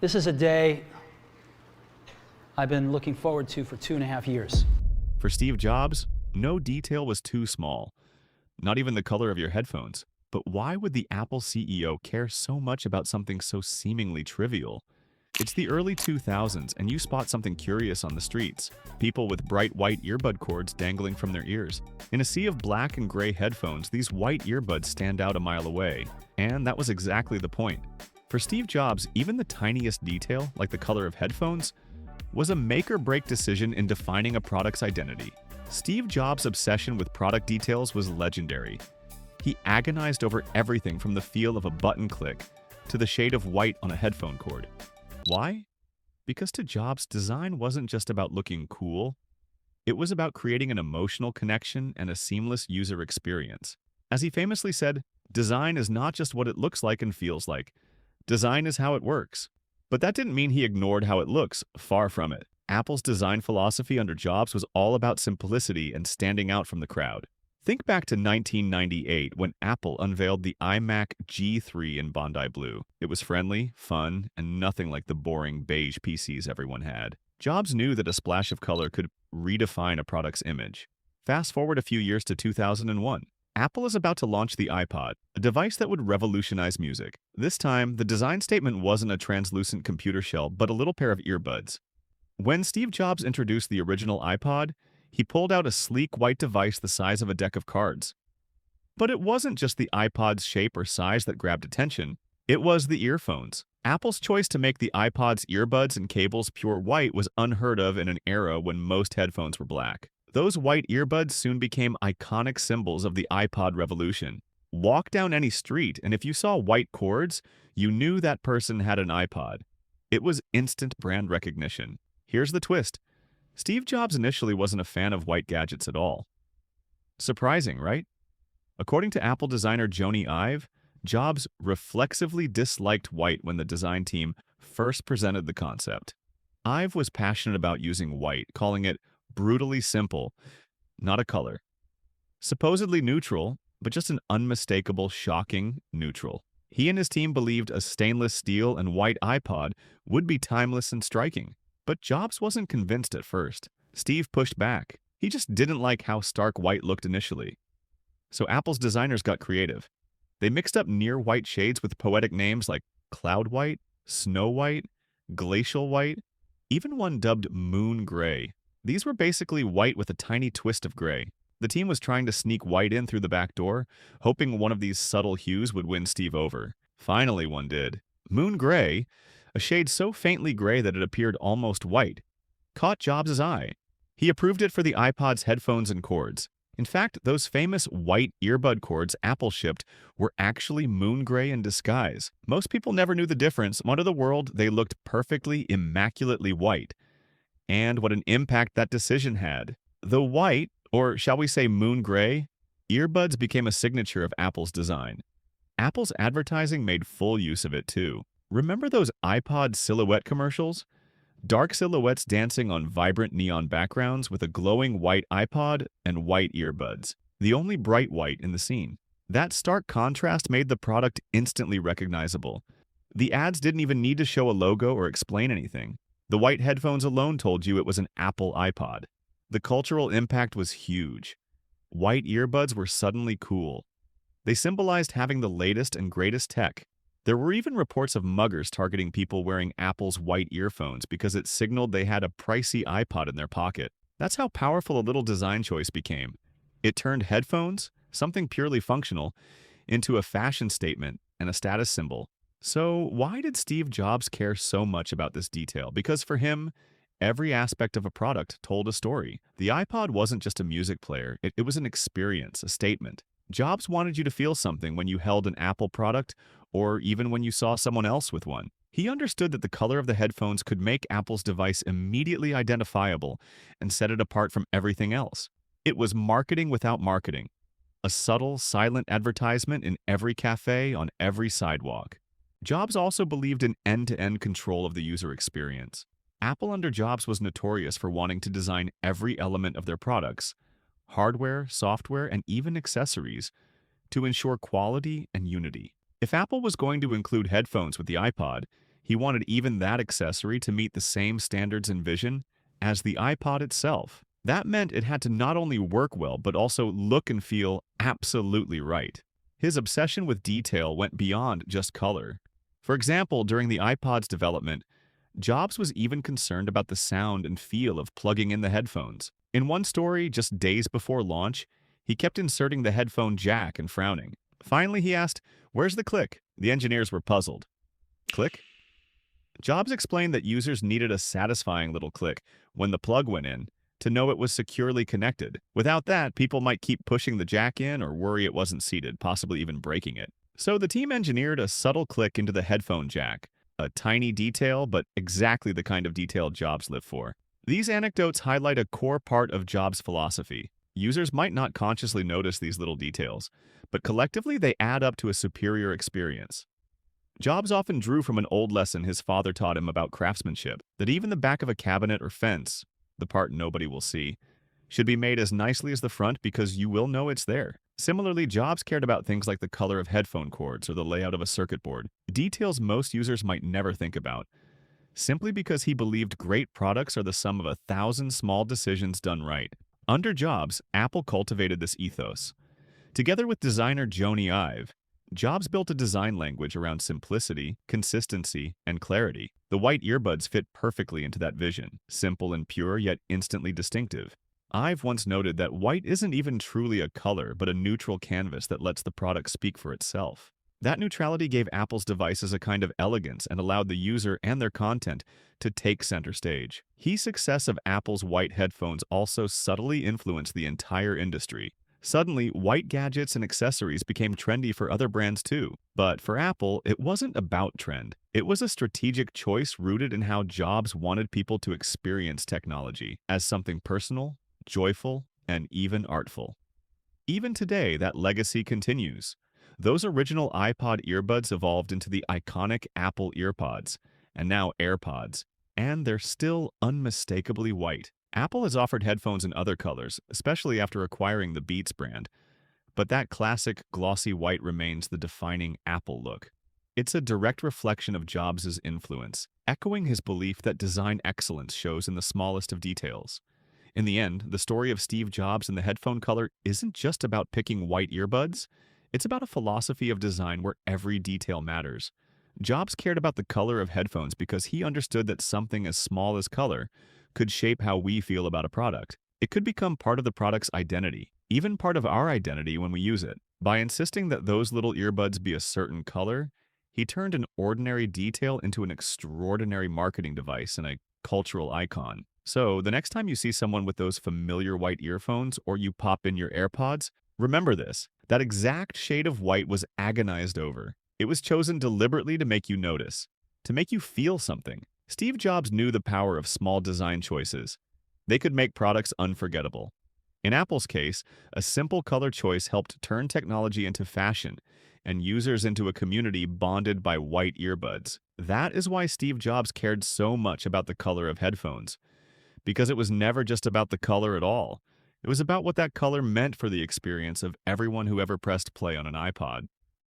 This is a day I've been looking forward to for 2.5 years. For Steve Jobs, no detail was too small, not even the color of your headphones. But why would the Apple CEO care so much about something so seemingly trivial? It's the early 2000s, and you spot something curious on the streets. People with bright white earbud cords dangling from their ears. In a sea of black and gray headphones, these white earbuds stand out a mile away. And that was exactly the point. For Steve Jobs, even the tiniest detail, like the color of headphones, was a make-or-break decision in defining a product's identity. Steve Jobs' obsession with product details was legendary. He agonized over everything from the feel of a button click to the shade of white on a headphone cord. Why? Because to Jobs, design wasn't just about looking cool. It was about creating an emotional connection and a seamless user experience. As he famously said, design is not just what it looks like and feels like. Design is how it works. But that didn't mean he ignored how it looks. Far from it. Apple's design philosophy under Jobs was all about simplicity and standing out from the crowd. Think back to 1998 when Apple unveiled the iMac G3 in Bondi Blue. It was friendly, fun, and nothing like the boring beige PCs everyone had. Jobs knew that a splash of color could redefine a product's image. Fast forward a few years to 2001. Apple is about to launch the iPod, a device that would revolutionize music. This time, the design statement wasn't a translucent computer shell, but a little pair of earbuds. When Steve Jobs introduced the original iPod, he pulled out a sleek white device the size of a deck of cards. But it wasn't just the iPod's shape or size that grabbed attention. It was the earphones. Apple's choice to make the iPod's earbuds and cables pure white was unheard of in an era when most headphones were black. Those white earbuds soon became iconic symbols of the iPod revolution. Walk down any street, and if you saw white cords, you knew that person had an iPod. It was instant brand recognition. Here's the twist. Steve Jobs initially wasn't a fan of white gadgets at all. Surprising, right? According to Apple designer Jony Ive, Jobs reflexively disliked white when the design team first presented the concept. Ive was passionate about using white, calling it brutally simple, not a color. Supposedly neutral, but just an unmistakable, shocking neutral. He and his team believed a stainless steel and white iPod would be timeless and striking. But Jobs wasn't convinced at first. Steve pushed back. He just didn't like how stark white looked initially. So Apple's designers got creative. They mixed up near white shades with poetic names like cloud white, snow white, glacial white, even one dubbed moon gray. These were basically white with a tiny twist of gray. The team was trying to sneak white in through the back door, hoping one of these subtle hues would win Steve over. Finally, one did. Moon gray, a shade so faintly gray that it appeared almost white, caught Jobs' eye. He approved it for the iPod's headphones and cords. In fact, those famous white earbud cords Apple shipped were actually moon gray in disguise. Most people never knew the difference. Under the world, they looked perfectly, immaculately white. And what an impact that decision had. The white, or shall we say moon gray, earbuds became a signature of Apple's design. Apple's advertising made full use of it too. Remember those iPod silhouette commercials? Dark silhouettes dancing on vibrant neon backgrounds with a glowing white iPod and white earbuds, the only bright white in the scene. That stark contrast made the product instantly recognizable. The ads didn't even need to show a logo or explain anything. The white headphones alone told you it was an Apple iPod. The cultural impact was huge. White earbuds were suddenly cool. They symbolized having the latest and greatest tech. There were even reports of muggers targeting people wearing Apple's white earphones because it signaled they had a pricey iPod in their pocket. That's how powerful a little design choice became. It turned headphones, something purely functional, into a fashion statement and a status symbol. So why did Steve Jobs care so much about this detail? Because for him, every aspect of a product told a story. The iPod wasn't just a music player, it was an experience, a statement. Jobs wanted you to feel something when you held an Apple product or even when you saw someone else with one. He understood that the color of the headphones could make Apple's device immediately identifiable and set it apart from everything else. It was marketing without marketing, a subtle, silent advertisement in every cafe, on every sidewalk. Jobs also believed in end-to-end control of the user experience. Apple under Jobs was notorious for wanting to design every element of their products, hardware, software, and even accessories, to ensure quality and unity. If Apple was going to include headphones with the iPod, He wanted even that accessory to meet the same standards and vision as the iPod itself. That meant it had to not only work well, but also look and feel absolutely right. His obsession with detail went beyond just color. For example, during the iPod's development, Jobs was even concerned about the sound and feel of plugging in the headphones. In one story, just days before launch, he kept inserting the headphone jack and frowning. Finally, he asked, "Where's the click?" The engineers were puzzled. Click? Jobs explained that users needed a satisfying little click when the plug went in to know it was securely connected. Without that, people might keep pushing the jack in or worry it wasn't seated, possibly even breaking it. So the team engineered a subtle click into the headphone jack. A tiny detail, but exactly the kind of detail Jobs lived for. These anecdotes highlight a core part of Jobs' philosophy. Users might not consciously notice these little details, but collectively they add up to a superior experience. Jobs often drew from an old lesson his father taught him about craftsmanship, that even the back of a cabinet or fence, the part nobody will see, should be made as nicely as the front because you will know it's there. Similarly, Jobs cared about things like the color of headphone cords or the layout of a circuit board, details most users might never think about, simply because he believed great products are the sum of 1,000 small decisions done right. Under Jobs, Apple cultivated this ethos. Together with designer Jony Ive, Jobs built a design language around simplicity, consistency, and clarity. The white earbuds fit perfectly into that vision, simple and pure yet instantly distinctive. I've once noted that white isn't even truly a color, but a neutral canvas that lets the product speak for itself. That neutrality gave Apple's devices a kind of elegance and allowed the user and their content to take center stage. The success of Apple's white headphones also subtly influenced the entire industry. Suddenly, white gadgets and accessories became trendy for other brands too. But for Apple, it wasn't about trend. It was a strategic choice rooted in how Jobs wanted people to experience technology as something personal, joyful, and even artful. Even today, that legacy continues. Those original iPod earbuds evolved into the iconic Apple EarPods, and now AirPods, and they're still unmistakably white. Apple has offered headphones in other colors, especially after acquiring the Beats brand, but that classic glossy white remains the defining Apple look. It's a direct reflection of Jobs' influence, echoing his belief that design excellence shows in the smallest of details. In the end, the story of Steve Jobs and the headphone color isn't just about picking white earbuds. It's about a philosophy of design where every detail matters. Jobs cared about the color of headphones because he understood that something as small as color could shape how we feel about a product. It could become part of the product's identity, even part of our identity when we use it. By insisting that those little earbuds be a certain color, he turned an ordinary detail into an extraordinary marketing device and a cultural icon. So, the next time you see someone with those familiar white earphones or you pop in your AirPods, remember this. That exact shade of white was agonized over. It was chosen deliberately to make you notice, to make you feel something. Steve Jobs knew the power of small design choices. They could make products unforgettable. In Apple's case, a simple color choice helped turn technology into fashion and users into a community bonded by white earbuds. That is why Steve Jobs cared so much about the color of headphones. Because it was never just about the color at all. It was about what that color meant for the experience of everyone who ever pressed play on an iPod.